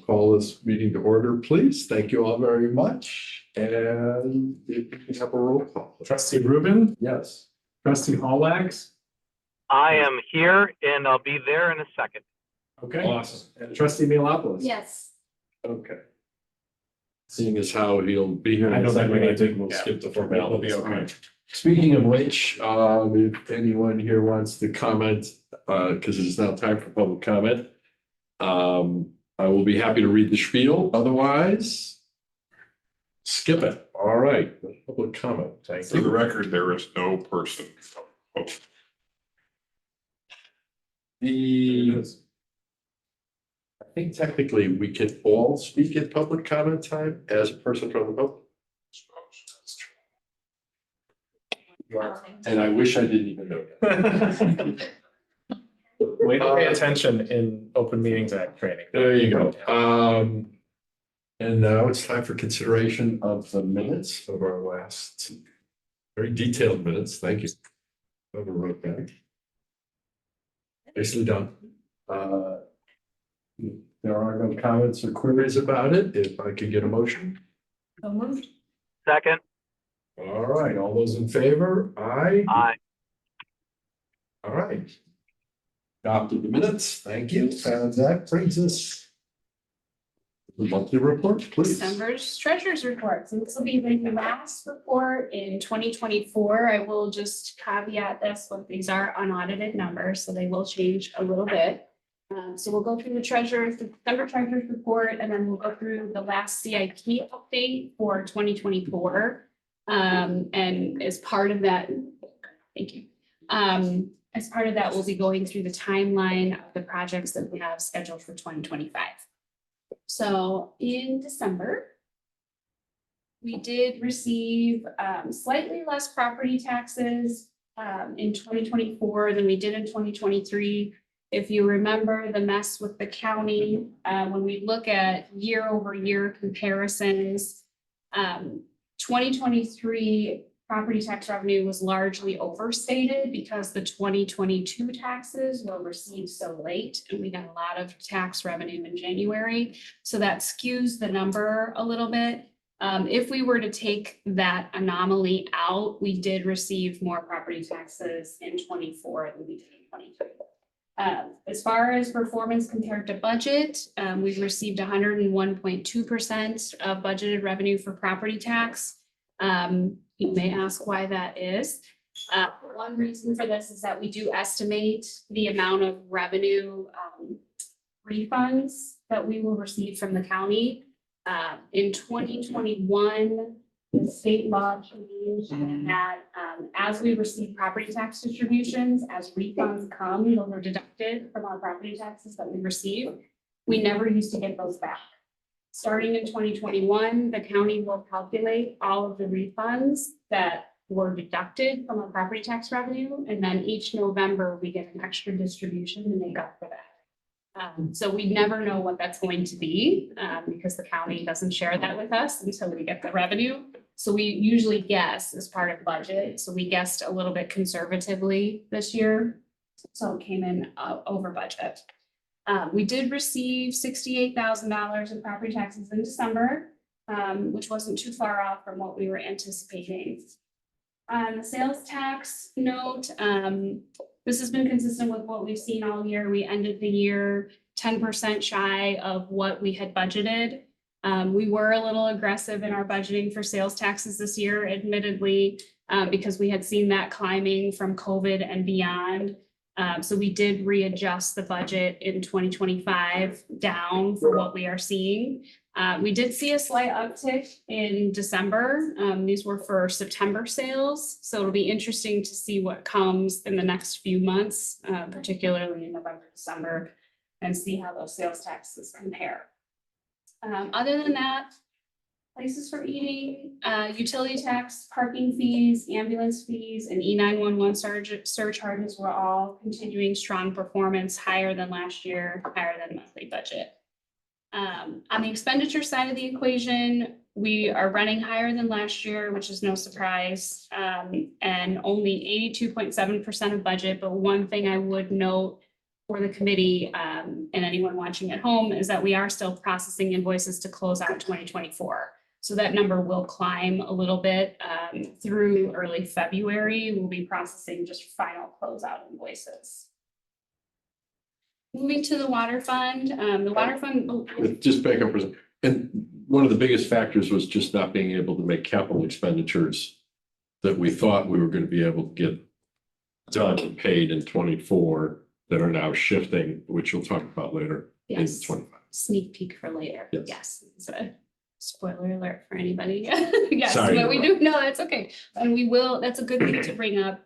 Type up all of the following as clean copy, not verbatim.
Call this meeting to order, please. Thank you all very much. And if we can have a roll call. Trustee Rubin, Yes. trustee Hallwax. I am here and I'll be there in a second. Okay. Awesome. And trustee Mealopoulos. Yes. Okay. Seeing as how he'll be here. I don't think we need to. We'll yeah, skip the We'll formalities. be okay. Speaking of which, if anyone here wants to comment, because it is now time for public comment, I will be happy to read the spiel. Otherwise, skip it. All right, public comment. Thank For the you. record, there is no person. Oh, I think technically we can all speak at public comment time as a person from the public. that's true. And I wish I didn't even know that. Way to pay attention in open meetings act training. There you go. And now it's time for consideration of the minutes of our last very detailed minutes. Thank you. Whoever wrote that. Nicely done. There are no comments or queries about it. If I could get a motion. So moved. Second, All right, all those in favor? Aye. aye. All right. Adopted the minutes. Thank you. And that brings us to the monthly report, please. December's treasurer's report. So this will be the last report in 2024. I will just caveat this with these are unaudited numbers, so they will change a little bit. So we'll go through the December treasurer's report, and then we'll go through the last CIP update for 2024. And as part of that, thank you. As part of that, we'll be going through the timeline of the projects that we have scheduled for 2025. So in December, we did receive slightly less property taxes in 2024 than we did in 2023. If you remember the mess with the county, when we look at year over year comparisons, 2023 property tax revenue was largely overstated because the 2022 taxes were received so late and we got a lot of tax revenue in January. So that skews the number a little bit. If we were to take that anomaly out, we did receive more property taxes in 24 than we did in 23. As far as performance compared to budget, we've received 101.2% of budgeted revenue for property tax. You may ask why that is. One reason for this is that we do estimate the amount of revenue refunds that we will receive from the county. In 2021, the state law changed and that as we receive property tax distributions, as refunds come, those are deducted from our property taxes that we receive. We never used to get those back. Starting in 2021, the county will calculate all of the refunds that were deducted from our property tax revenue. And then each November, we get an extra distribution to make up for that. So we never know what that's going to be because the county doesn't share that with us until we get the revenue. So we usually guess as part of budget. So we guessed a little bit conservatively this year. So it came in over budget. We did receive $68,000 in property taxes in December, which wasn't too far off from what we were anticipating. On the sales tax note, this has been consistent with what we've seen all year. We ended the year 10% shy of what we had budgeted. We were a little aggressive in our budgeting for sales taxes this year, admittedly, because we had seen that climbing from COVID and beyond. So we did readjust the budget in 2025 down for what we are seeing. We did see a slight uptick in December. These were for September sales. So it'll be interesting to see what comes in the next few months, particularly in November, December, and see how those sales taxes compare. Other than that, places for eating, utility tax, parking fees, ambulance fees, and E911 surcharges were all continuing strong performance, higher than last year, higher than monthly budget. On the expenditure side of the equation, we are running higher than last year, which is no surprise, and only 82.7% of budget. But one thing I would note for the committee and anyone watching at home is that we are still processing invoices to close out 2024. So that number will climb a little bit through early February. We'll be processing just final closeout invoices. Moving to the water fund, Just back up for a second. And one of the biggest factors was just not being able to make capital expenditures that we thought we were going to be able to get done and paid in 24 that are now shifting, which we'll talk about later in yes, 25. sneak peek for later. Yes. Yes, it's a spoiler alert for anybody. Yes, Sorry. but we do, no, that's okay. And we will, that's a good thing to bring up.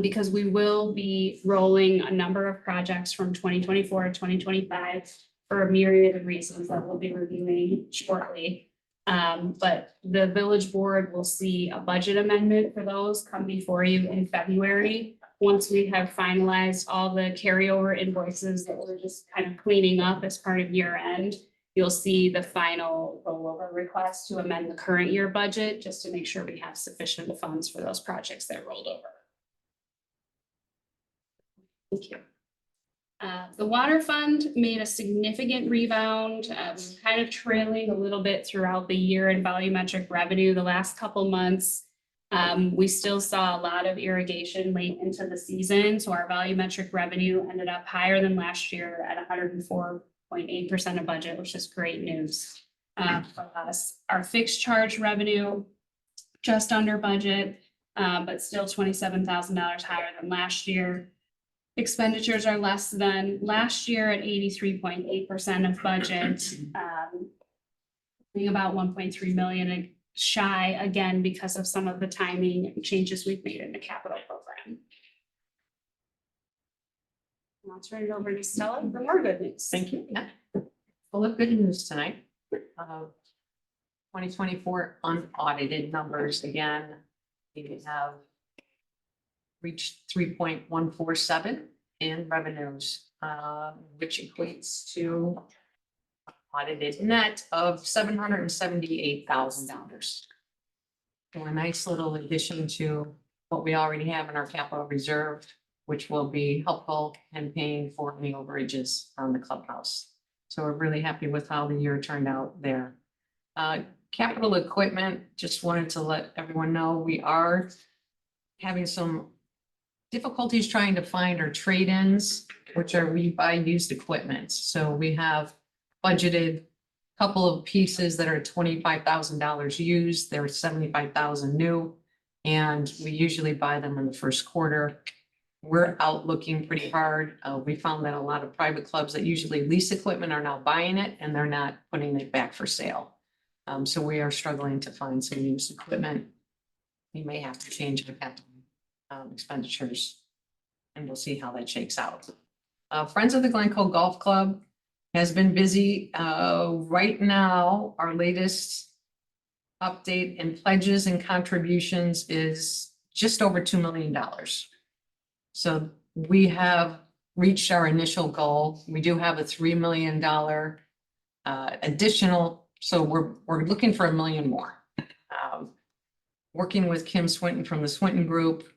Because we will be rolling a number of projects from 2024 to 2025 for a myriad of reasons that we'll be reviewing shortly. But the village board will see a budget amendment for those come before you in February. Once we have finalized all the carryover invoices that we're just kind of cleaning up as part of year end, you'll see the final rollover request to amend the current year budget, just to make sure we have sufficient funds for those projects that rolled over. Thank you. The water fund made a significant rebound, kind of trailing a little bit throughout the year in volumetric revenue the last couple months. We still saw a lot of irrigation late into the season, so our volumetric revenue ended up higher than last year at 104.8% of budget, which is great news for us. Our fixed charge revenue just under budget, but still $27,000 higher than last year. Expenditures are less than last year at 83.8% of budget. Being about 1.3 million shy again because of some of the timing changes we've made in the capital program. And I'll turn it over to Stella for more good news. Thank you. Yeah. Full of good news tonight. 2024 unaudited numbers again. We have reached 3.147 in revenues, which equates to audited net of $778,000. So a nice little addition to what we already have in our capital reserve, which will be helpful in paying for any overages on the clubhouse. So we're really happy with how the year turned out there. Capital equipment, just wanted to let everyone know we are having some difficulties trying to find our trade-ins, which are we buy used equipment. So we have budgeted a couple of pieces that are $25,000 used. They're $75,000 new, and we usually buy them in the first quarter. We're out looking pretty hard. We found that a lot of private clubs that usually lease equipment are now buying it, and they're not putting it back for sale. So we are struggling to find some used equipment. We may have to change the capital expenditures, and we'll see how that shakes out. Friends of the Glencoe Golf Club has been busy. Right now, our latest update in pledges and contributions is just over $2 million. So we have reached our initial goal. We do have a $3 million additional, so we're looking for $1 million more. Working with Kim Swinton from the Swinton Group,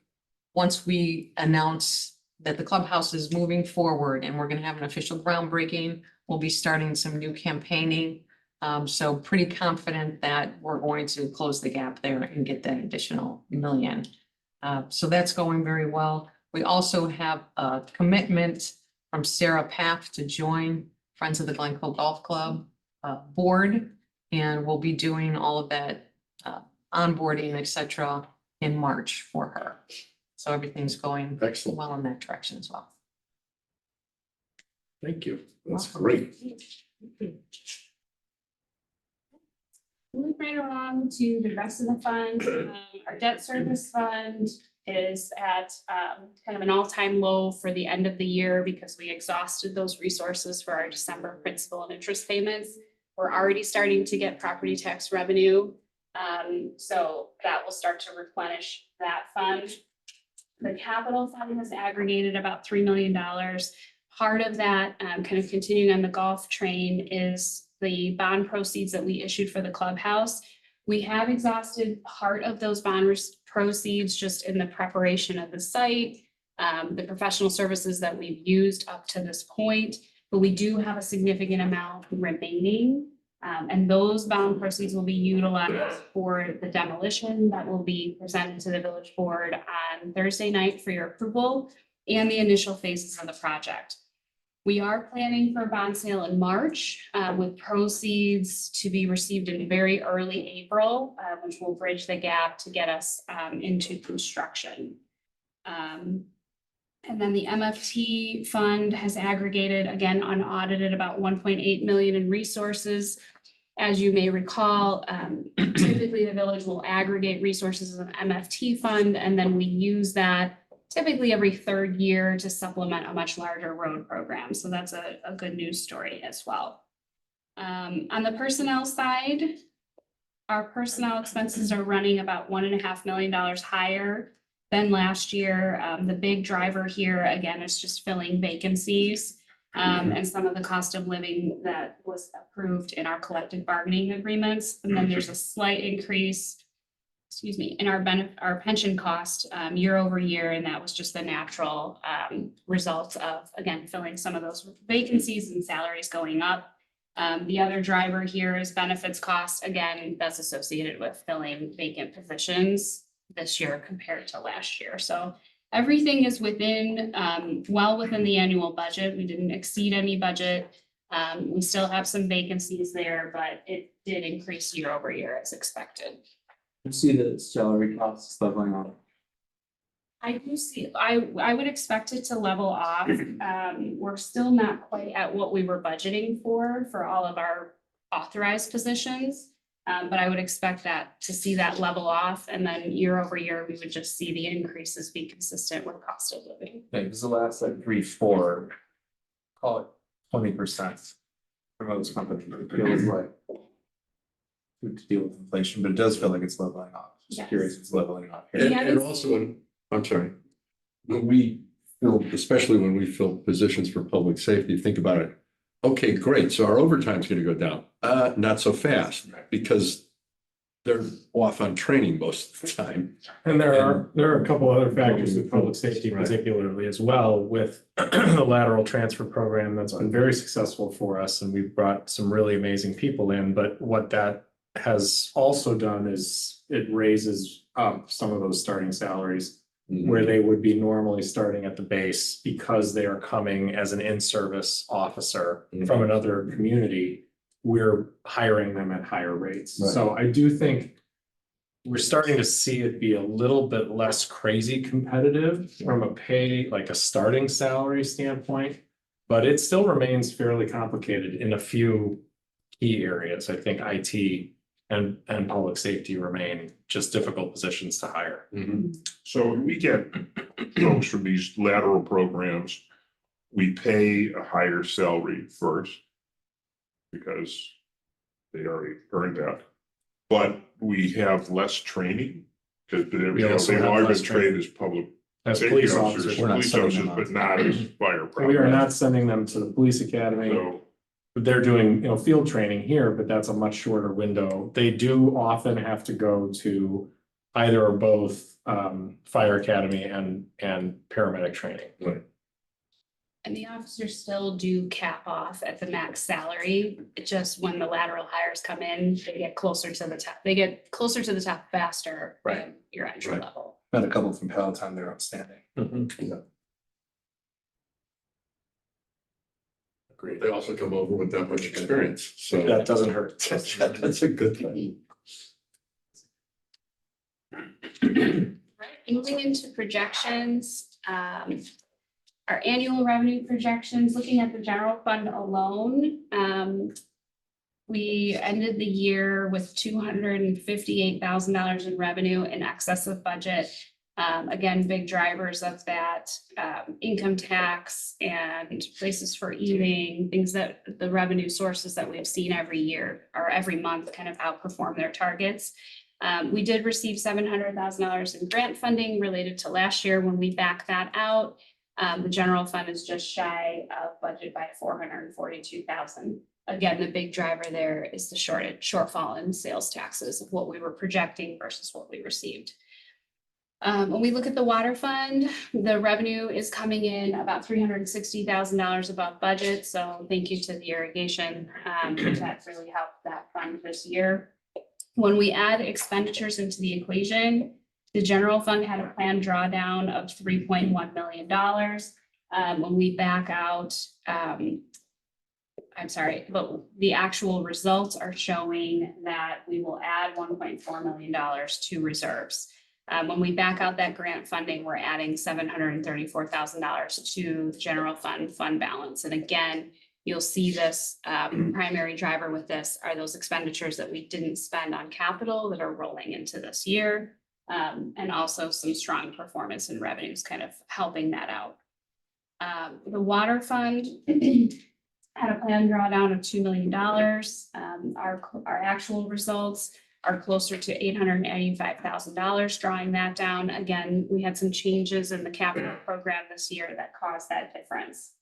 once we announce that the clubhouse is moving forward and we're going to have an official groundbreaking, we'll be starting some new campaigning. So pretty confident that we're going to close the gap there and get that additional $1 million. So that's going very well. We also have a commitment from Sarah Paff to join Friends of the Glencoe Golf Club board, and we'll be doing all of that onboarding, etc., in March for her. So everything's going Excellent. well in that direction as well. Thank you. That's Welcome. great. Moving right along to the rest of the fund, our debt service fund is at kind of an all-time low for the end of the year because we exhausted those resources for our December principal and interest payments. We're already starting to get property tax revenue, so that will start to replenish that fund. The capital fund has aggregated about $3 million. Part of that, kind of continuing on the golf train, is the bond proceeds that we issued for the clubhouse. We have exhausted part of those bond proceeds just in the preparation of the site, the professional services that we've used up to this point, but we do have a significant amount remaining. And those bond proceeds will be utilized for the demolition that will be presented to the village board on Thursday night for your approval and the initial phases of the project. We are planning for a bond sale in March, with proceeds to be received in very early April, which will bridge the gap to get us into construction. And then the MFT fund has aggregated, again, unaudited, about 1.8 million in resources. As you may recall, typically the village will aggregate resources in an MFT fund, and then we use that typically every third year to supplement a much larger road program. So that's a good news story as well. On the personnel side, our personnel expenses are running about $1.5 million higher than last year. The big driver here, again, is just filling vacancies and some of the cost of living that was approved in our collective bargaining agreements. And then there's a slight increase, in our pension cost year over year, and that was just the natural result of, again, filling some of those vacancies and salaries going up. The other driver here is benefits cost. Again, that's associated with filling vacant positions this year compared to last year. So everything is within, well within the annual budget. We didn't exceed any budget. We still have some vacancies there, but it did increase year over year as expected. You see the salary costs leveling off. I do see, I would expect it to level off. We're still not quite at what we were budgeting for all of our authorized positions. But I would expect that to see that level off, and then year over year, we would just see the increases be consistent with cost of living. Yeah, because the last like 3-4, call it 20% for most companies. It feels like to deal with inflation, but it does feel like it's leveling off. Just Yes. curious, if it's leveling off here. Yeah, And also I'm sorry, when we fill, especially when we fill positions for public safety, think about it. Okay, great. So our overtime's going to go down. Not so fast, because they're off on training most of the time. And there are a couple other factors with public safety Right. particularly as well, with the lateral transfer program that's been very successful for us, and we've brought some really amazing people in. But what that has also done is it raises up some of those starting salaries where they would be normally starting at the base, because they are coming as an in-service officer from another community. We're hiring them at higher rates. Right. So I do think we're starting to see it be a little bit less crazy competitive from a pay, like a starting salary standpoint. But it still remains fairly complicated in a few key areas. I think IT and public safety remain just difficult positions to hire. So when we get folks from these lateral programs, we pay a higher salary first because they already earned that. But we have less training because We also they've have already less been trained training. as public As safety police officers, officers, we're not police sending officers, them out. but not as fire. We are not sending them to the police academy. So, They're doing, field training here, but that's a much shorter window. They do often have to go to either or both fire academy and paramedic training. And the officers still do cap off at the max salary. It just, when the lateral hires come in, they get closer to the top. They get closer to the top faster Right. than your entry Right. level. Met a couple from Peloton, they're outstanding. Great. They also come over with that much experience, so That doesn't hurt. that's a good thing. Right, moving into projections, our annual revenue projections, looking at the general fund alone, we ended the year with $258,000 in revenue in excess of budget. Again, big drivers of that, income tax and places for eating, things that the revenue sources that we've seen every year or every month kind of outperform their targets. We did receive $700,000 in grant funding related to last year. When we back that out, the general fund is just shy of budget by $442,000. Again, the big driver there is the shortfall in sales taxes of what we were projecting versus what we received. When we look at the water fund, the revenue is coming in about $360,000 above budget. So thank you to the irrigation. That really helped that fund this year. When we add expenditures into the equation, the general fund had a planned drawdown of $3.1 million. When we back out, I'm sorry, but the actual results are showing that we will add $1.4 million to reserves. When we back out that grant funding, we're adding $734,000 to the general fund balance. And again, you'll see this primary driver with this are those expenditures that we didn't spend on capital that are rolling into this year. And also some strong performance in revenues kind of helping that out. The water fund had a planned drawdown of $2 million. Our actual results are closer to $885,000, drawing that down. Again, we had some changes in the capital program this year that caused that difference.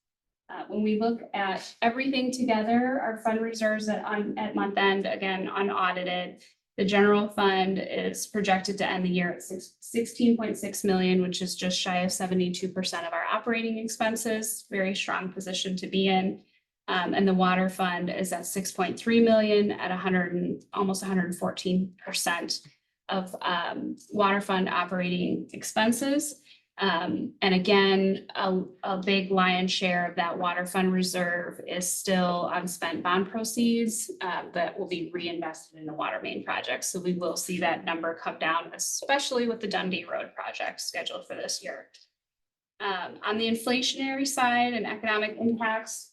When we look at everything together, our fund reserves at month end, again, unaudited, the general fund is projected to end the year at $16.6 million, which is just shy of 72% of our operating expenses. Very strong position to be in. And the water fund is at $6.3 million at almost 114% of water fund operating expenses. And again, a big lion's share of that water fund reserve is still unspent bond proceeds that will be reinvested in the water main project. So we will see that number come down, especially with the Dundee Road project scheduled for this year. On the inflationary side and economic impacts,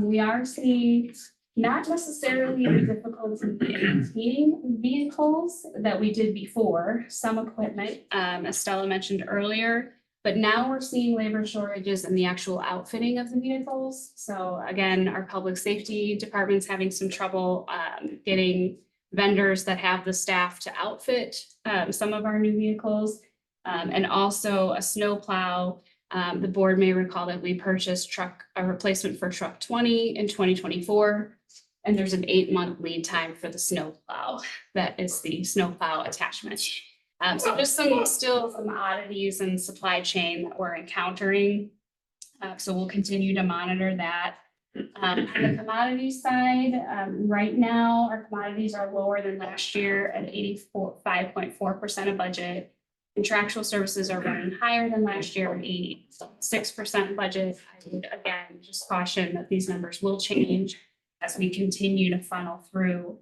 we are seeing not necessarily any difficulty in maintaining vehicles that we did before, some equipment, as Stella mentioned earlier, but now we're seeing labor shortages in the actual outfitting of the vehicles. So again, our public safety department's having some trouble getting vendors that have the staff to outfit some of our new vehicles, and also a snow plow. The board may recall that we purchased a replacement for truck 20 in 2024. And there's an 8-month lead time for the snow plow. That is the snow plow attachment. So just still some oddities in supply chain that we're encountering. So we'll continue to monitor that. On the commodities side, right now, our commodities are lower than last year at 5.4% of budget. Contractual services are running higher than last year, 86% budget. I would again just caution that these numbers will change as we continue to funnel through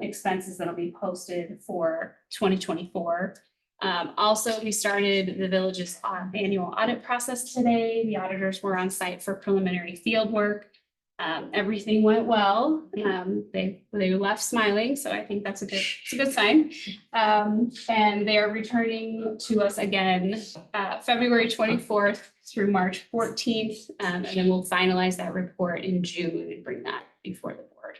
expenses that'll be posted for 2024. Also, we started the village's annual audit process today. The auditors were on site for preliminary field work. Everything went well. They left smiling, so I think that's a good sign. And they are returning to us again February 24th through March 14th, and then we'll finalize that report in June and bring that before the board.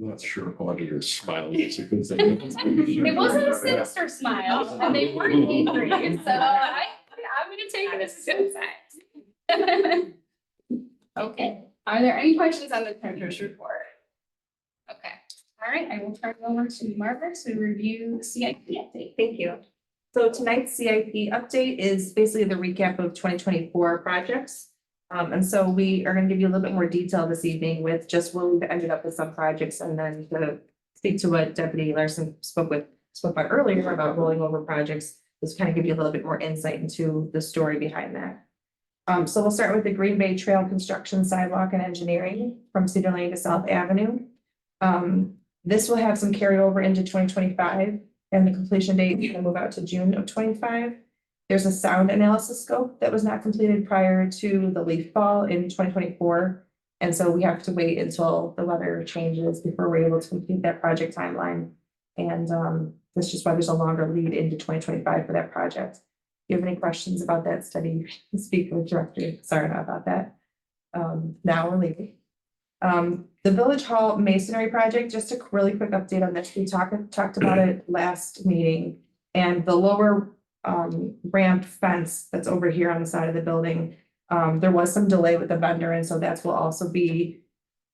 I'm not sure auditors smiling is a good thing. It wasn't a sinister smile, and they weren't angry, so I'm going to take it as a good sign. Okay, are there any questions on the treasurer's report? Okay, all right, I will turn it over to Margaret to review the CIP update. Thank you. So tonight's CIP update is basically the recap of 2024 projects. And so we are going to give you a little bit more detail this evening with just where we've ended up with some projects, and then to speak to what Deputy Larson spoke about earlier about rolling over projects, just kind of give you a little bit more insight into the story behind that. So we'll start with the Green Bay Trail construction, sidewalk and engineering from Cedar Lane to South Avenue. This will have some carryover into 2025, and the completion date is going to move out to June of 25. There's a sound analysis scope that was not completed prior to the leaf fall in 2024. And so we have to wait until the weather changes before we're able to complete that project timeline. And that's just why there's a longer lead into 2025 for that project. If you have any questions about that study, speak with Director Sarna about that. Now we're leaving. The Village Hall Masonry Project, just a really quick update on this. We talked about it last meeting, and the lower ramp fence that's over here on the side of the building, there was some delay with the vendor, and so that will also be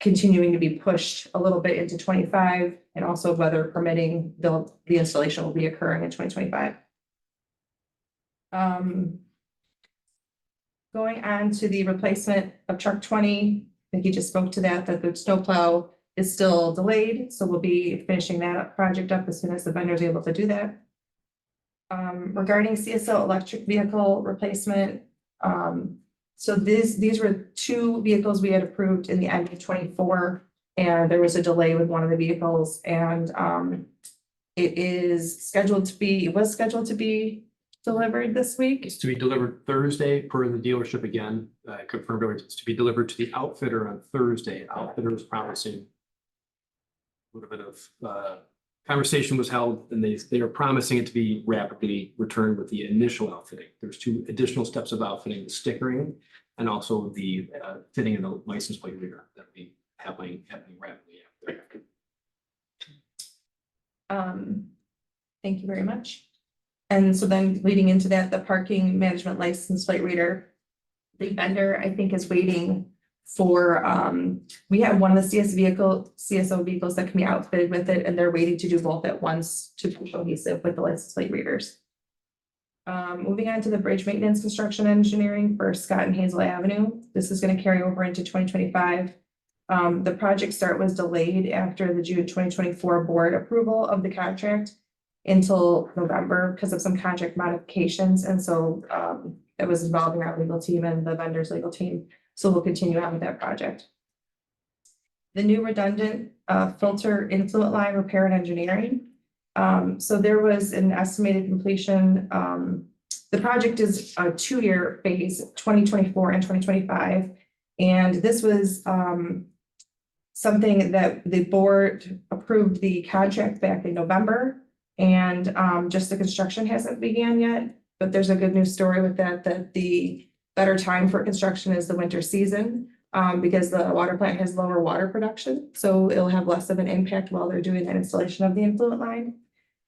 continuing to be pushed a little bit into 25, and also weather permitting, the installation will be occurring in 2025. Going on to the replacement of truck 20, I think you just spoke to that the snowplow is still delayed, so we'll be finishing that project up as soon as the vendor is able to do that. Regarding CSO electric vehicle replacement, so these were 2 vehicles we had approved in the end of 24, and there was a delay with one of the vehicles, and it was scheduled to be delivered this week. It's to be delivered Thursday per the dealership again. Confirmed it's to be delivered to the outfitter on Thursday. Outfitter was promising. A little bit of conversation was held, and they are promising it to be rapidly returned with the initial outfitting. There's 2 additional steps of outfitting: the stickering and also the fitting of the license plate reader that will be happening rapidly after. Thank you very much. And so then leading into that, the parking management license plate reader, the vendor, I think, is waiting for, we have one of the CSO vehicles that can be outfitted with it, and they're waiting to do both at once to be cohesive with the license plate readers. Moving on to the bridge maintenance construction engineering for Scott and Hazel Avenue. This is going to carry over into 2025. The project start was delayed after the June 2024 board approval of the contract until November because of some contract modifications. And so it was involving our legal team and the vendor's legal team. So we'll continue on with that project. The new redundant filter influent line repair and engineering. So there was an estimated completion. The project is a 2-year phase, 2024 and 2025. And this was something that the board approved the contract back in November. And just the construction hasn't began yet, but there's a good news story with that the better time for construction is the winter season because the water plant has lower water production. So it'll have less of an impact while they're doing that installation of the influent line.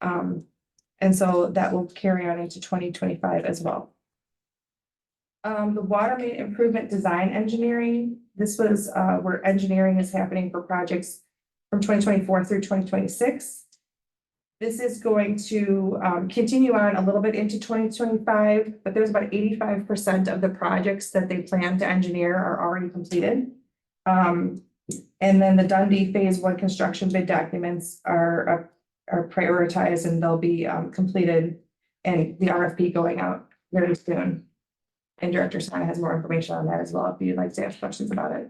And so that will carry on into 2025 as well. The water main improvement design engineering, this was where engineering is happening for projects from 2024 through 2026. This is going to continue on a little bit into 2025, but there's about 85% of the projects that they plan to engineer are already completed. And then the Dundee Phase 1 construction bid documents are prioritized, and they'll be completed, and the RFP going out very soon. And Director Sana has more information on that as well if you'd like to ask questions about it.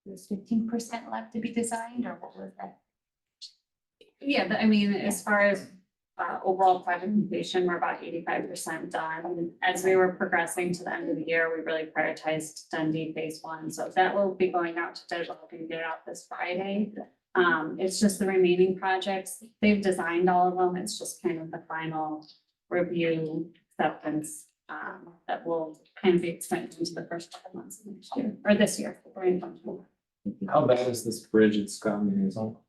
There's 15% left to be designed, or what was that? Yeah, I mean, as far as overall project completion, we're about 85% done. As we were progressing to the end of the year, we really prioritized Dundee Phase 1. So that will be going out to deadline and get it out this Friday. It's just the remaining projects. They've designed all of them. It's just kind of the final review acceptance that will kind of be extended into the first couple months of next year, or this year. How bad is this bridge in Scott and Hazel?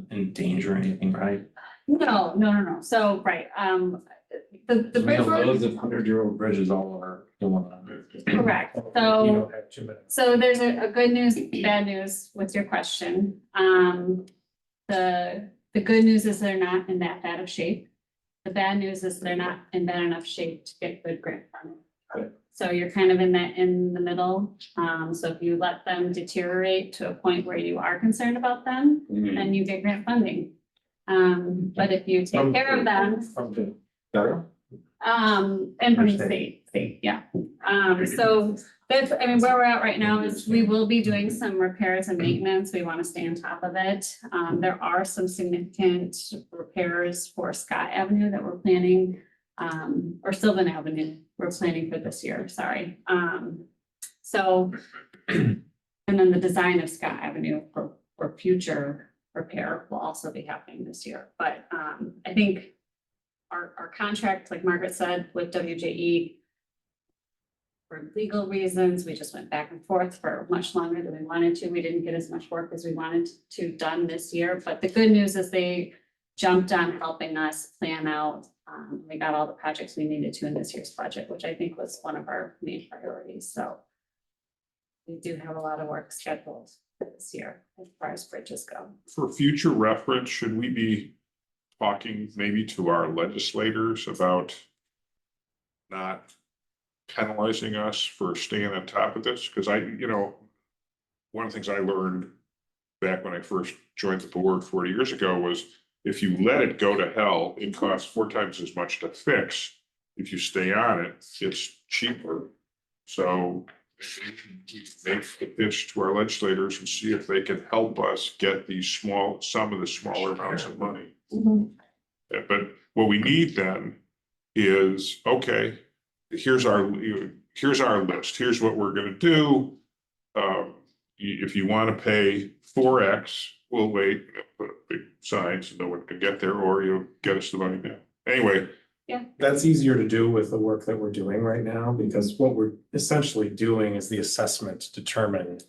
In danger or anything, right? No. So, right, the We bridge have work- loads of 100-year-old bridges all over the one. correct. You So, don't have 2 minutes. so there's a good news, bad news with your question. The good news is they're not in that bad of shape. The bad news is they're not in bad enough shape to get good grant funding. Right. So you're kind of in the middle. So if you let them deteriorate to a point where you are concerned about them, then you get grant funding. But if you take care of them, From the federal? and from the state, yeah. So that's, I mean, where we're at right now is we will be doing some repairs and maintenance. We want to stay on top of it. There are some significant repairs for Scott Avenue that we're planning, or Sylvan Avenue, we're planning for this year, sorry. So, and then the design of Scott Avenue for future repair will also be happening this year. But I think our contract, like Margaret said, with WJE, for legal reasons, we just went back and forth for much longer than we wanted to. We didn't get as much work as we wanted to done this year. But the good news is they jumped on helping us plan out. We got all the projects we needed to in this year's budget, which I think was one of our main priorities. So we do have a lot of work scheduled this year as far as bridges go. For future reference, should we be talking maybe to our legislators about not penalizing us for staying on top of this? Because one of the things I learned back when I first joined the board 40 years ago was if you let it go to hell, it costs 4 times as much to fix. If you stay on it, it's cheaper. So make the pitch to our legislators and see if they can help us get some of the smaller amounts of money. Yeah, but what we need then is, okay, here's our list. Here's what we're gonna do. If you want to pay 4X, we'll wait, put up big signs so no one can get there, or you'll get us the money now. Anyway, That's easier to do with the work that we're doing right now, because what we're essentially doing is the assessment to determine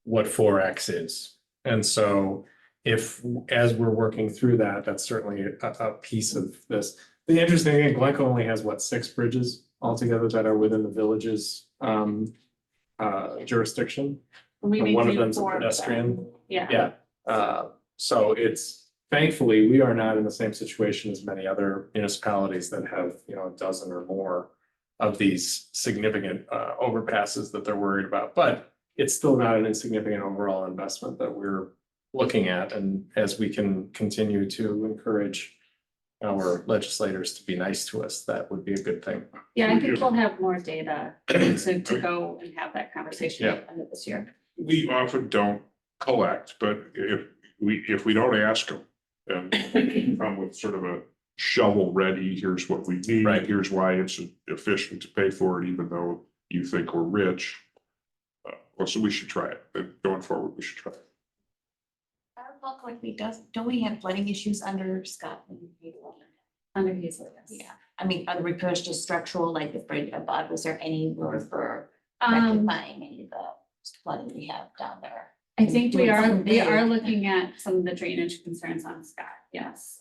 what 4X is. And so as we're working through that, that's certainly a piece of this. The interesting thing, Glencoe only has 6 bridges altogether that are within the village's jurisdiction. We And one of maintain them's a 4 of them. pedestrian. Yeah. So thankfully, we are not in the same situation as many other municipalities that have, a dozen or more of these significant overpasses that they're worried about. But it's still not an insignificant overall investment that we're looking at. And as we can continue to encourage our legislators to be nice to us, that would be a good thing. Yeah, I think we'll have more data to go and have that conversation at the end of this year. we often don't collect, but if we don't ask them and come with sort of a shovel ready, here's what we need, Right. here's why it's efficient to pay for it, even though you think we're rich. Well, so we should try it. Going forward, we should try it. Look like don't we have flooding issues under Scotland? Under Hazel, yes. Yeah, I mean, are the repairs just structural, like the bridge above, was there any room for Um, rectifying any of the flooding we have down there? I think we Doing are something big. looking at some of the drainage concerns on Scott, yes.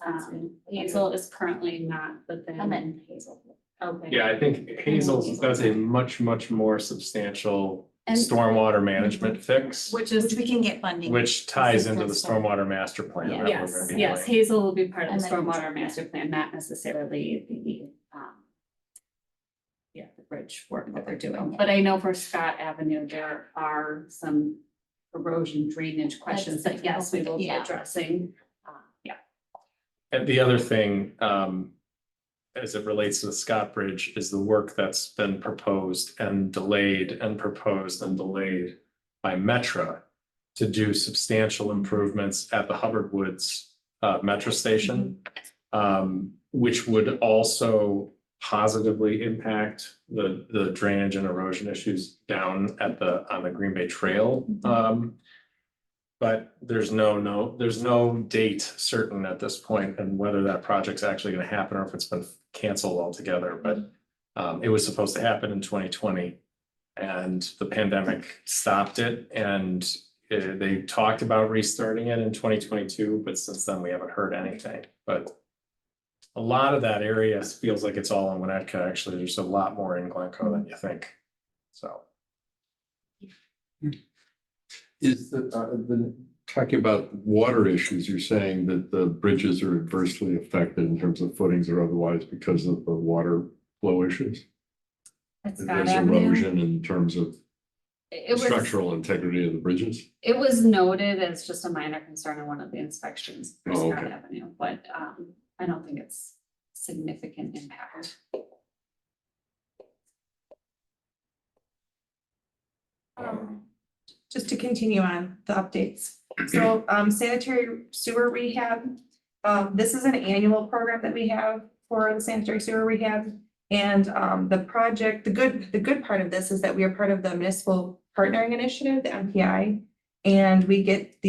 Hazel is currently not within. I'm in Hazel. Okay. Yeah, I think Hazel's, that's a much more substantial And- stormwater management fix, Which Which is, we can get funding. which ties into the assistance from- stormwater master plan. that we're yes, gonna be yes, doing. Hazel will be part of And the then- stormwater master plan, not necessarily the bridge work that they're doing. But I know for Scott Avenue, there are some erosion drainage questions that, yes, we will be Yeah. addressing. And the other thing, as it relates to the Scott Bridge, is the work that's been proposed and delayed and proposed and delayed by Metra to do substantial improvements at the Hubbard Woods Metro station, which would also positively impact the drainage and erosion issues down at on the Green Bay Trail. But there's no date certain at this point and whether that project's actually gonna happen or if it's been canceled altogether, but it was supposed to happen in 2020. And the pandemic stopped it and they talked about restarting it in 2022, but since then we haven't heard anything. But a lot of that area feels like it's all in Winnetka. Actually, there's a lot more in Glencoe than you think, so. Is talking about water issues, you're saying that the bridges are adversely affected in terms of footings or otherwise because of the water flow issues? At Scott There's Avenue, erosion in terms of it was, structural integrity of the bridges? it was noted as just a minor concern in one of the inspections for Oh, Scott okay. Avenue, but I don't think it's significant impact. Just to continue on the updates. So sanitary sewer rehab, this is an annual program that we have for the sanitary sewer rehab. And the project, the good part of this is that we are part of the municipal partnering initiative, the MPI. And we get to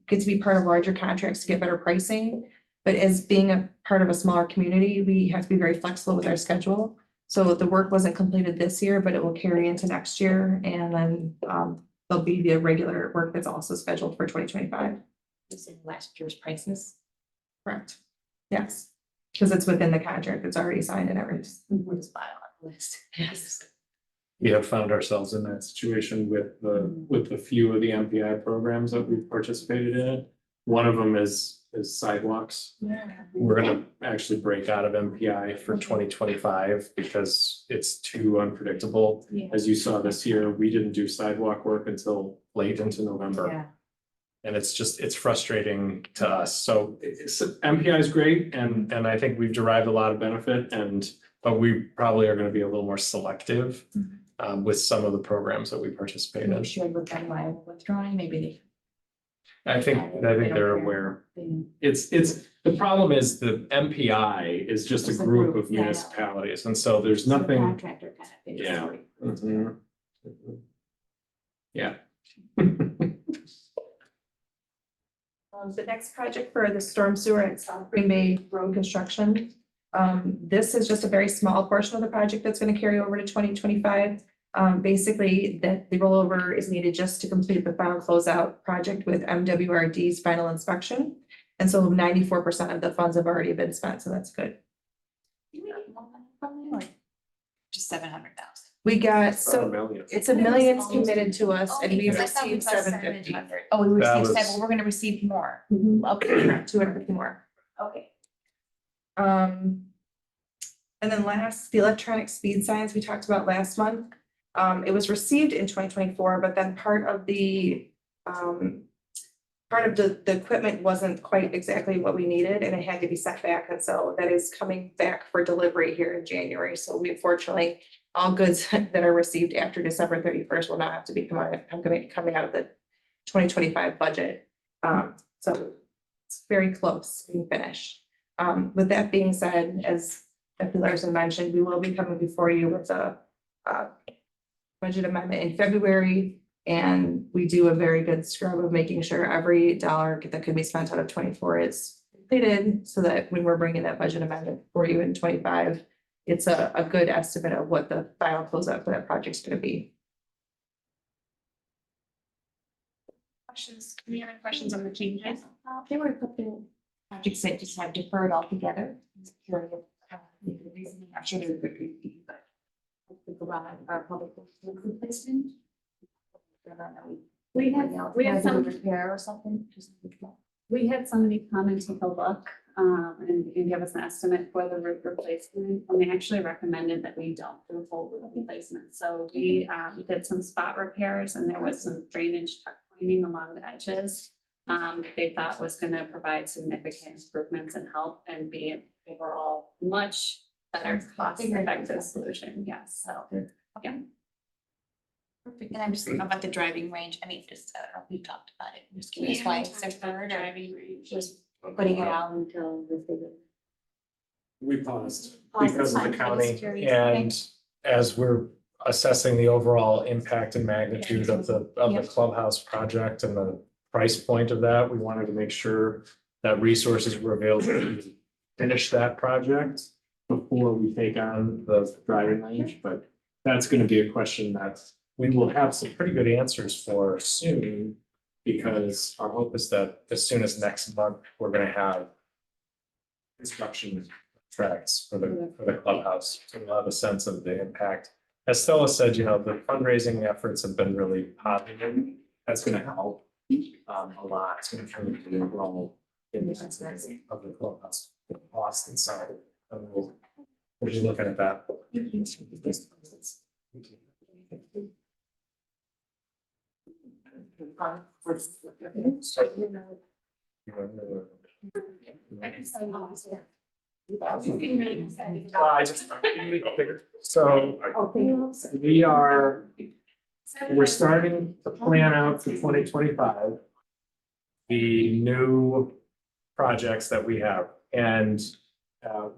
be part of larger contracts to get better pricing. But as being a part of a smaller community, we have to be very flexible with our schedule. So the work wasn't completed this year, but it will carry into next year. And then there'll be the regular work that's also scheduled for 2025. This is last year's prices. Correct. Yes, because it's within the contract. It's already signed and everything. We'll just buy it on the list. Yes. we have found ourselves in that situation with a few of the MPI programs that we've participated in. One of them is sidewalks. We're gonna actually break out of MPI for 2025 because it's too unpredictable. Yeah. As you saw this year, we didn't do sidewalk work until late into November. Yeah. And it's frustrating to us. So MPI is great and I think we've derived a lot of benefit but we probably are gonna be a little more selective with some of the programs that we participate in. Maybe shared with them why we're withdrawing, maybe I think they're aware. It's, the problem is the MPI is just a It's a group group, of yeah, I know. municipalities, and so there's nothing. Contractor kind of thing. Yeah. Mhm. Yeah. The next project for the storm sewer at South Green Bay Road construction. This is just a very small portion of the project that's gonna carry over to 2025. Basically, that the rollover is needed just to complete the final closeout project with MWRD's final inspection. And so 94% of the funds have already been spent, so that's good. Just 700,000. We got, About a so million. it's $1 million committed to us and we received 750. Oh, we That received was- 7, we're gonna receive more. Okay, 250 more. Okay. And then last, the electronic speed signs we talked about last month. It was received in 2024, but then part of the equipment wasn't quite exactly what we needed and it had to be sent back. And so that is coming back for delivery here in January. So we unfortunately, all goods that are received after December 31st will not have to be coming out of the 2025 budget. So it's very close to being finished. With that being said, as Dr. Larson mentioned, we will be coming before you with a budget amendment in February. And we do a very good scrub of making sure every dollar that can be spent out of 24 is completed, so that when we're bringing that budget amendment for you in 25, it's a good estimate of what the final closeout for that project's gonna be. Questions, any other questions on the changes? There were a couple projects that just have deferred altogether. Curious, the reason, I'm sure there could be, but. The garage, our public works replacement. We had some, Repair or something, just. we had somebody come and take a look, and give us an estimate for the roof replacement, and they actually recommended that we don't do a full roof replacement. So we did some spot repairs and there was some drainage tuck pointing along the edges. They thought was gonna provide significant improvements and help and be an overall much better cost effective solution, yes, so, yeah. Perfect, and I'm just thinking about the driving range, I mean, just, I don't know, we talked about it, I'm just curious why it's deferred or Driving range. just putting it out until the figure. We paused Paused, because of the fine, I'm just county curious. and as we're assessing the overall impact and magnitude of the Yep. clubhouse project and the price point of that, we wanted to make sure that resources were available to finish that project before we take on the driving range, but that's gonna be a question that we will have some pretty good answers for soon. Because our hope is that as soon as next month, we're gonna have construction tracks for the clubhouse, so we'll have a sense of the impact. As Stella said, you know, the fundraising efforts have been really positive. That's gonna help a lot. It's gonna turn into the overall impact of the clubhouse, the cost inside. And we'll be looking at that. So we're starting to plan out for 2025. The new projects that we have and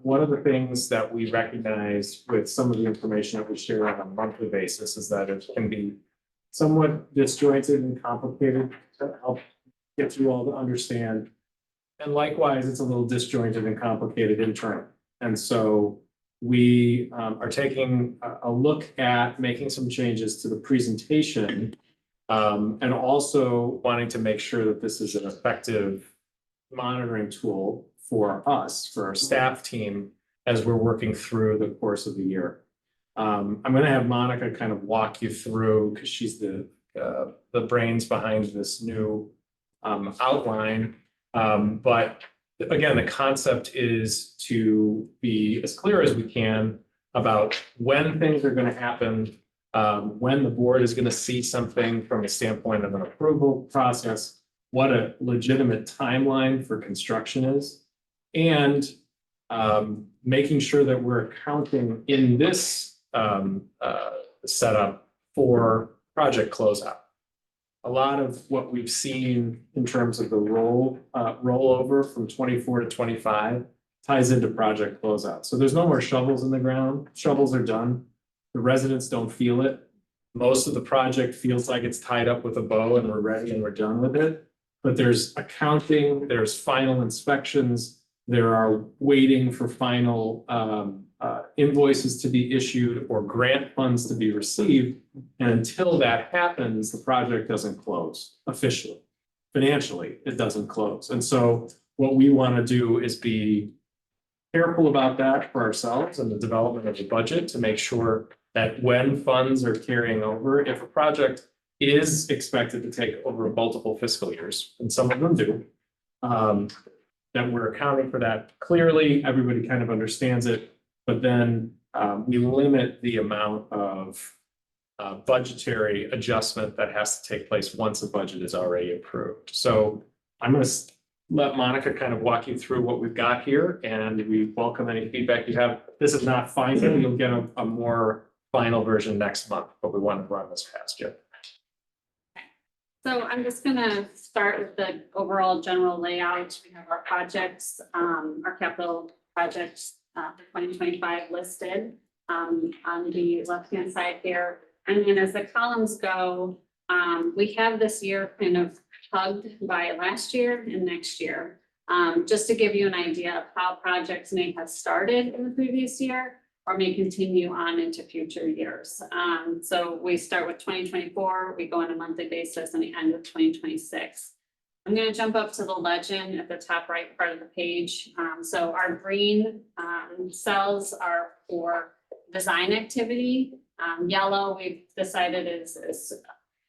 one of the things that we recognize with some of the information that we share on a monthly basis is that it can be somewhat disjointed and complicated to help get you all to understand. And likewise, it's a little disjointed and complicated internally. And so we are taking a look at making some changes to the presentation and also wanting to make sure that this is an effective monitoring tool for us, for our staff team, as we're working through the course of the year. I'm gonna have Monica kind of walk you through, because she's the brains behind this new outline. But again, the concept is to be as clear as we can about when things are gonna happen, when the board is gonna see something from a standpoint of an approval process, what a legitimate timeline for construction is, and making sure that we're accounting in this setup for project closeout. A lot of what we've seen in terms of the rollover from 24 to 25 ties into project closeout. So there's no more shovels in the ground. Shovels are done. The residents don't feel it. Most of the project feels like it's tied up with a bow and we're ready and we're done with it. But there's accounting, there's final inspections, there are waiting for final invoices to be issued or grant funds to be received. And until that happens, the project doesn't close officially. Financially, it doesn't close. And so what we want to do is be careful about that for ourselves and the development of the budget to make sure that when funds are carrying over, if a project is expected to take over multiple fiscal years, and some of them do, that we're accounting for that clearly, everybody kind of understands it, but then we limit the amount of budgetary adjustment that has to take place once a budget is already approved. So I'm going to let Monica kind of walk you through what we've got here, and we welcome any feedback you have. This is not final. You'll get a more final version next month, but we want to run this past you. So I'm just gonna start with the overall general layout. We have our projects, our capital projects for 2025 listed on the left-hand side here. And then as the columns go, we have this year kind of hugged by last year and next year. Just to give you an idea of how projects may have started in the previous year or may continue on into future years. So we start with 2024, we go on a monthly basis, and we end with 2026. I'm going to jump up to the legend at the top right part of the page. So our green cells are for design activity. Yellow, we've decided is a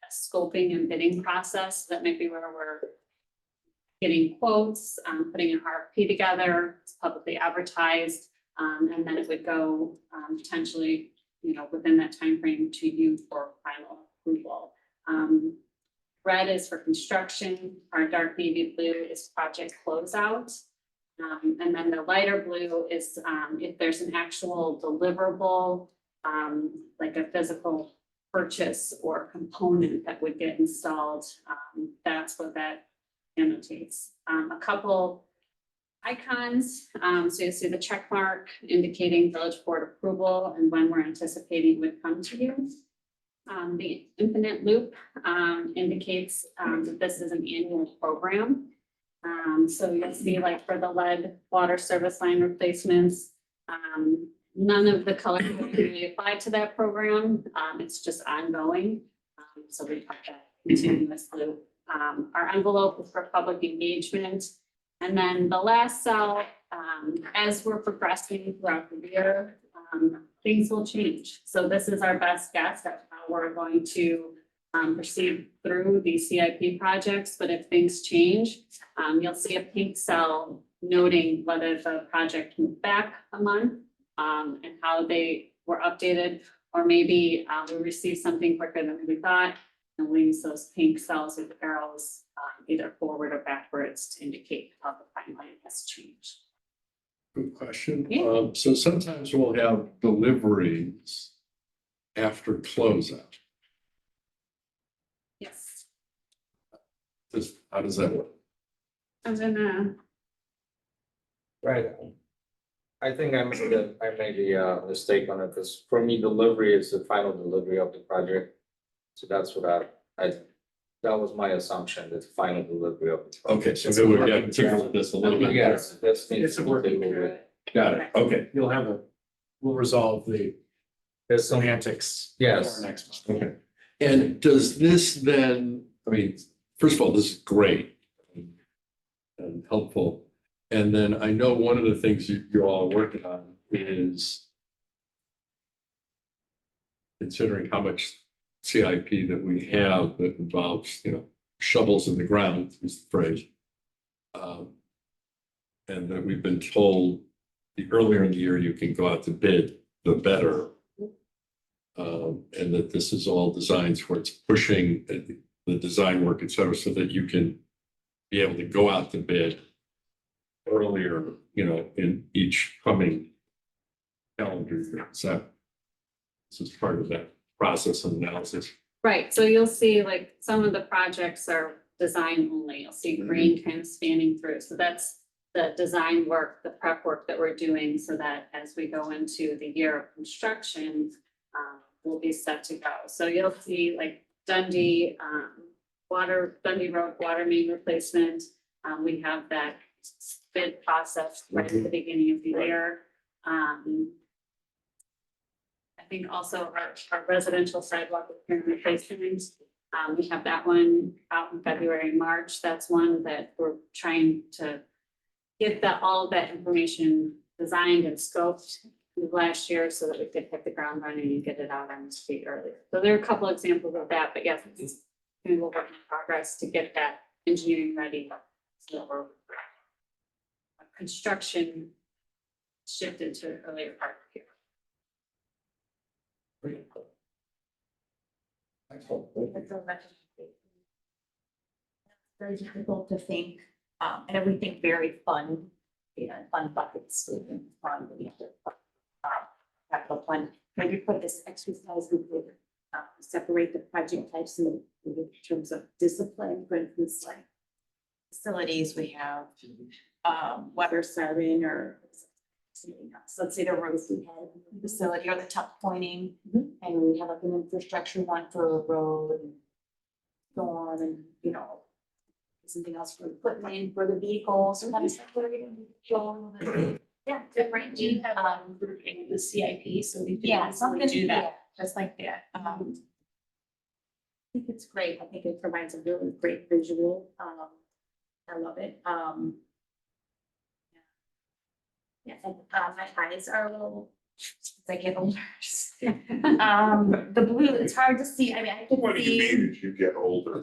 scoping and bidding process. That may be where we're getting quotes, putting an RFP together, it's publicly advertised. And then it would go potentially, within that time frame to you for final approval. Red is for construction. Our dark navy blue is project closeout. And then the lighter blue is if there's an actual deliverable, like a physical purchase or component that would get installed. That's what that annotates. A couple icons, so you see the check mark indicating village board approval and when we're anticipating would come to you. The infinite loop indicates that this is an annual program. So you'll see like for the lead water service line replacements, none of the colors will really apply to that program. It's just ongoing. So we have that continuous loop. Our envelope is for public engagement. And then the last cell, as we're progressing throughout the year, things will change. So this is our best guess at how we're going to proceed through these CIP projects. But if things change, you'll see a pink cell noting whether the project moved back a month and how they were updated, or maybe we received something quicker than we thought. And we use those pink cells with arrows either forward or backwards to indicate how the timeline has changed. Good question. Yeah. So sometimes we'll have deliveries after closeout. Yes. How does that work? I'm gonna, Right. I think I made a mistake on it, because for me, delivery is the final delivery of the project. So that's what that was my assumption, the final delivery of the project. Okay, so then we're getting to this a little bit. Yes, that's. It's a working through. Got it. Okay. We'll resolve the There's some, semantics. Yes. for next month. Okay. And does this then, first of all, this is great and helpful. And then I know one of the things you're all working on is considering how much CIP that we have that involves, shovels in the ground is the phrase. And that we've been told the earlier in the year you can go out to bid, the better. And that this is all designed towards pushing the design work, et cetera, so that you can be able to go out to bid earlier, in each coming calendar year. So this is part of that process and analysis. Right, so you'll see like some of the projects are design only. You'll see green kind of spanning through. So that's the design work, the prep work that we're doing so that as we go into the year of construction, we'll be set to go. So you'll see like Dundee Road water main replacement. We have that bid process right at the beginning of the year. I think also our residential sidewalk repair and replacement. We have that one out in February, March. That's one that we're trying to get all of that information designed and scoped last year so that we could hit the ground running and get it out on the street earlier. So there are a couple examples of that, but yes, it's a work in progress to get that engineering ready. So that we're construction shifted to an earlier part of the year. Very difficult to think, and everything very fun, fun buckets, fun, capital fund. Maybe put this exercise, we could separate the project types in terms of discipline, for instance, like facilities, we have weather siren or something else. Let's say the roads we have facility or the tuck pointing, and we have like an infrastructure one for a road and so on, and something else for equipment for the vehicles, so kind of separating. Yeah, different. Do you have grouping the CIP? So we Yeah, something do that. yeah, just like that. I think it's great. I think it provides a really great visual. I love it. Yeah, and, my eyes are a little, as I get older. The blue, it's hard to see. I mean, I can What do you see. mean as you get older?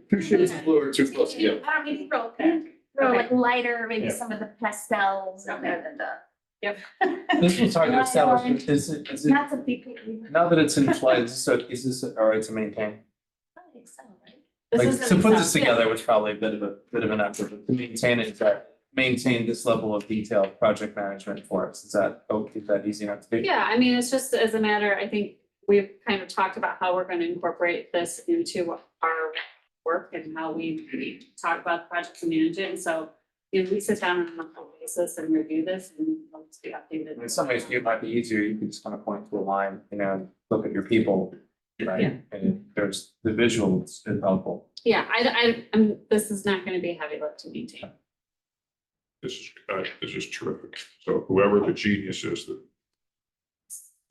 Two shades of blue are too close together. I don't mean to throw like lighter, maybe some of the pastels rather than the. Yep. This was hard to Light establish. orange. Is it, Not to be. now that it's in flight, so is this all right to maintain? I think so, right? This Like, is to an put this example. together was probably a bit of an effort, but to maintain it, maintain this level of detailed project management for us, is that easy enough to do? Yeah, I mean, it's just as a matter, I think we've kind of talked about how we're going to incorporate this into our work and how we talk about the project and manage it. And so, we sit down on a monthly basis and review this and it'll just be updated. In some ways, it might be easier, you could just kind of point to a line, and look at your people, right? Yeah. And there's the visual is helpful. Yeah, this is not going to be a heavy lift to maintain. This is terrific. So whoever the genius is,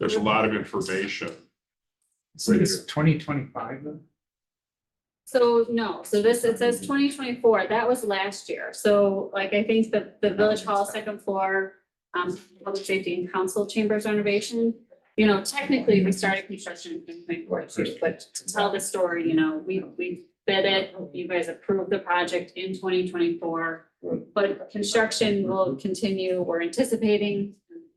there's a lot of information. So it's 2025 then? So no, so it says 2024, that was last year. So like, I think the Village Hall second floor, public safety and council chambers renovation, technically we started construction in 2024 too, but to tell the story, we bid it, you guys approved the project in 2024. But construction will continue, we're anticipating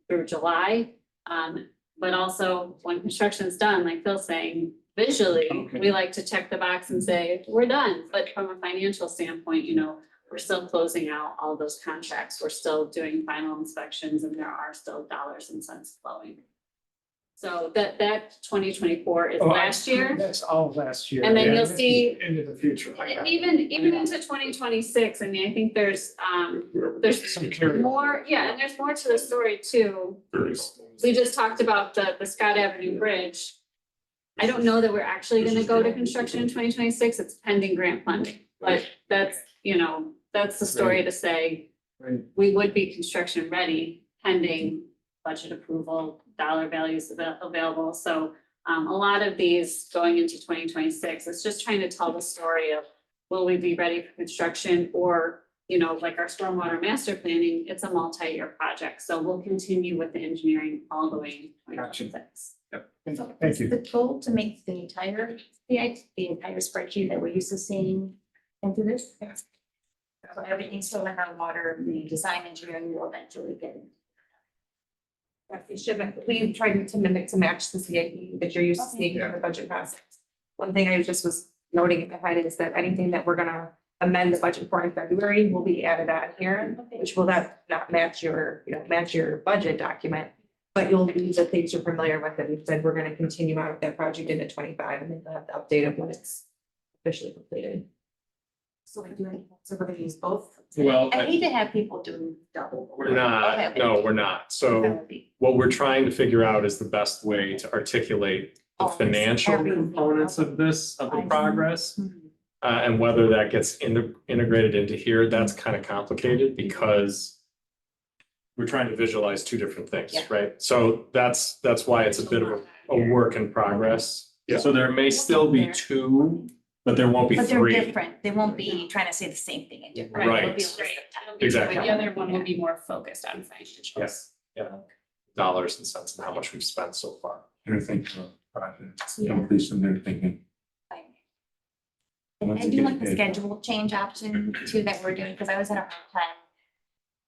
through July. But also when construction's done, like Phil's saying, visually, we like to check the box and say, we're done. But from a financial standpoint, we're still closing out all those contracts. We're still doing final inspections and there are still dollars and cents flowing. So that 2024 is last year. That's all last year. And then Yeah, you'll this is see- into the future. I got it. Even into 2026, I mean, I think there's Some carry. more, yeah, and there's more to the story too. Very We just talked about the Scott Avenue Bridge. I don't know that we're actually gonna go to construction in 2026. It's pending grant funding, but that's the story to say. Right. We would be construction ready pending budget approval, dollar values available. So a lot of these going into 2026, it's just trying to tell the story of, will we be ready for construction? Or, you know, like our stormwater master planning, it's a multi-year project, so we'll continue with the engineering all the way. to Gotcha. 2026. So Thank is you. the goal to make the entire spreadsheet that we're used to seeing into this? So everything still in our water, the design engineering will eventually get. We should, we tried to mimic to match the CIP that you're used to seeing in the budget process. One thing I just was noting in my head is that anything that we're gonna amend the budget for in February will be added on here, which will not match your, match your budget document. But you'll leave the things you're familiar with that we said we're gonna continue on with that project into 25, and then we'll have the update of when it's officially completed. So we're doing, so we're gonna use both. Well, I hate to have people do double. we're not, Okay. no, we're not. That So would be- what we're trying to figure out is the best way to articulate the Oh, I see. financial Everything. components of this, of the I see. progress. Mhm. And whether that gets integrated into here, that's kind of complicated because we're trying to visualize two different things, Yeah. right? So that's why it's a bit of a work in progress. Yeah. So there may still be two, but there won't be But they're three. different. They won't be trying to say the same thing in different. Right. It'll be a list of It'll be- Exactly. The other one will be more focused on financials. Yes. Yeah, dollars and cents and how much we've spent so far. They're thinking of projects, Yeah. completion, they're thinking. I do like the schedule change option too that we're doing, because I was at a hard time.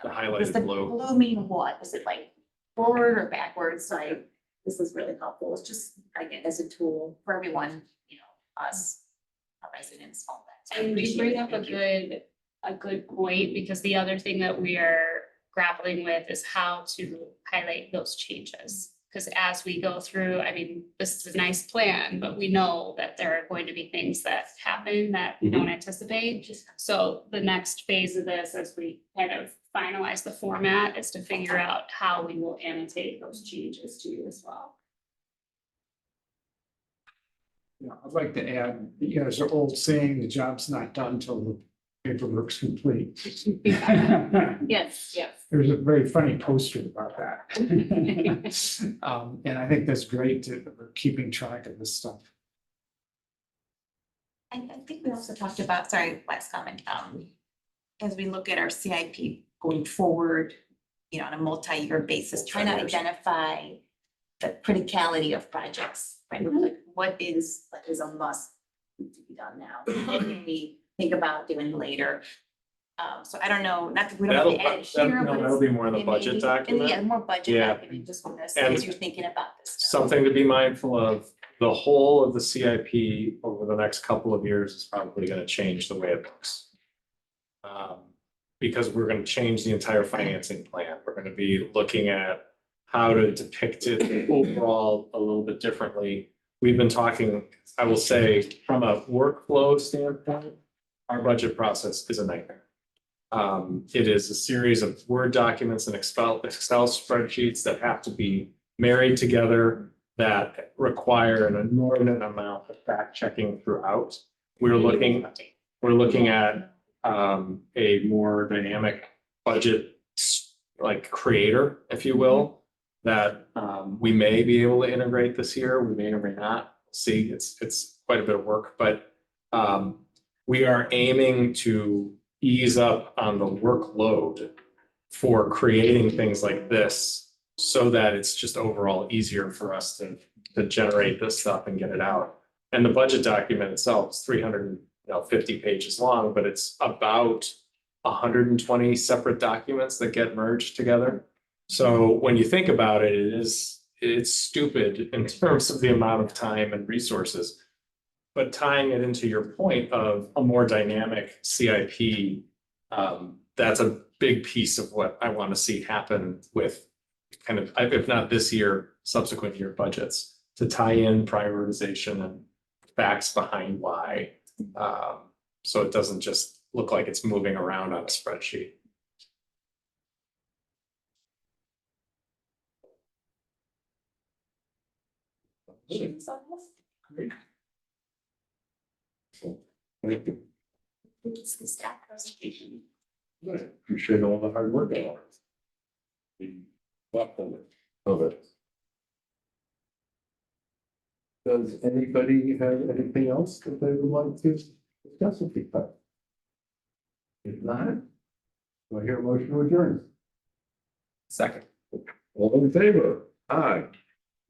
The Does the highlighted blue. blue mean what? Is it like forward or backwards? Like, this is really helpful. It's just, again, as a tool for everyone, us, our residents, all that. So I And you appreciate bring it. up Thank you. a good point, because the other thing that we are grappling with is how to highlight those changes. Because as we go through, I mean, this is a nice plan, but we know that there are going to be things that happen that we don't anticipate. So the next phase of this, as we kind of finalize the format, is to figure out how we will annotate those changes to you as well. Yeah, I'd like to add, there's an old saying, the job's not done till the paperwork's complete. Yes, yes. There's a very funny poster about that. And I think that's great to, we're keeping track of this stuff. I think we also talked about, sorry, last comment, as we look at our CIP going forward, on a multi-year basis, trying to identify the criticality of projects, right? Like, what is a must to be done now? What can we think about doing later? So I don't know, not that we don't have to add it here, but That'll be more in the it budget may be- document. Yeah, more budget Yeah. document, just want to see And as you're thinking about this stuff. Something to be mindful of, the whole of the CIP over the next couple of years is probably gonna change the way it looks. Because we're gonna change the entire financing plan. We're gonna be looking at how to depict it overall a little bit differently. We've been talking, I will say, from a workflow standpoint, our budget process is a nightmare. It is a series of Word documents and Excel spreadsheets that have to be married together, that require an inordinate amount of fact checking throughout. We're looking at a more dynamic budget like creator, if you will, that we may be able to integrate this year. We may or may not. See, it's quite a bit of work, but we are aiming to ease up on the workload for creating things like this so that it's just overall easier for us to generate this stuff and get it out. And the budget document itself is 350 pages long, but it's about 120 separate documents that get merged together. So when you think about it, it's stupid in terms of the amount of time and resources. But tying it into your point of a more dynamic CIP, that's a big piece of what I want to see happen with kind of, if not this year, subsequent year budgets, to tie in prioritization and facts behind why. So it doesn't just look like it's moving around on a spreadsheet. It's the staff presentation. Appreciate all the hard work. We welcome it. Love it. Does anybody have anything else that they would like to discuss with you? If not, Do I hear a motion to adjourn? Second. All in favor? Aye.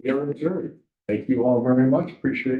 We are adjourned. Thank you all very much. Appreciate